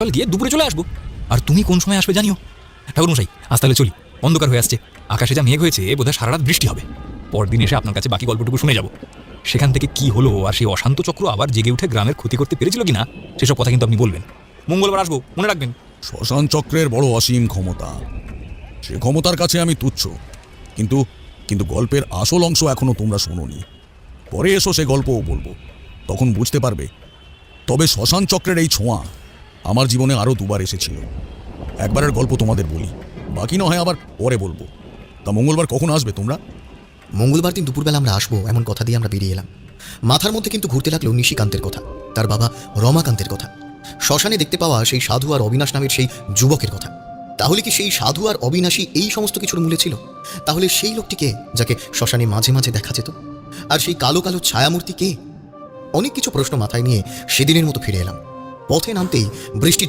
কাল গিয়ে দুপুরে চলে আসবো। আর তুমি কোন সময় আসবে জানিও। ঠাকুরমশাই, আজ তাহলে চলি, অন্ধকার হয়ে আসছে, আকাশে যা মেঘ হয়েছে বোধহয় সারা রাত বৃষ্টি হবে। পরদিন এসে আপনার কাছে বাকি গল্পটুকু শুনে যাব। সেখান থেকে কি হলো আর সেই অশান্ত চক্র আবার জেগে উঠে গ্রামের ক্ষতি করতে পেরেছিল কিনা সেসব কথা কিন্তু আপনি বলবেন। মঙ্গলবার আসবো, মনে রাখবেন। শ্মশান চক্রের বড় অসীম ক্ষমতা, সে ক্ষমতার কাছে আমি তুচ্ছ। কিন্তু কিন্তু গল্পের আসল অংশ এখনো তোমরা শোনোনি। পরে এসো, সে গল্পও বলবো, তখন বুঝতে পারবে। তবে শ্মশান চক্রের এই ছোঁয়া আমার জীবনে আরও দুবার এসেছিল। একবারের গল্প তোমাদের বলি, বাকি না হয় আবার পরে বলবো। তা মঙ্গলবার কখন আসবে তোমরা? মঙ্গলবার দিন দুপুরবেলা আমরা আসবো এমন কথা দিয়ে আমরা বেরিয়ে এলাম। মাথার মধ্যে কিন্তু ঘুরতে লাগলো নিশিকান্তের কথা, তার বাবা রমাকান্তের কথা, শ্মশানে দেখতে পাওয়া সেই সাধু আর অবিনাশ নামের সেই যুবকের কথা। তাহলে কি সেই সাধু আর অবিনাশী এই সমস্ত কিছুর মূলে ছিল? তাহলে সেই লোকটিকে যাকে শ্মশানে মাঝে মাঝে দেখা যেত, আর সেই কালো কালো ছায়ামূর্তি কে? অনেক কিছু প্রশ্ন মাথায় নিয়ে সেদিনের মতো ফিরে এলাম। পথে নামতেই বৃষ্টি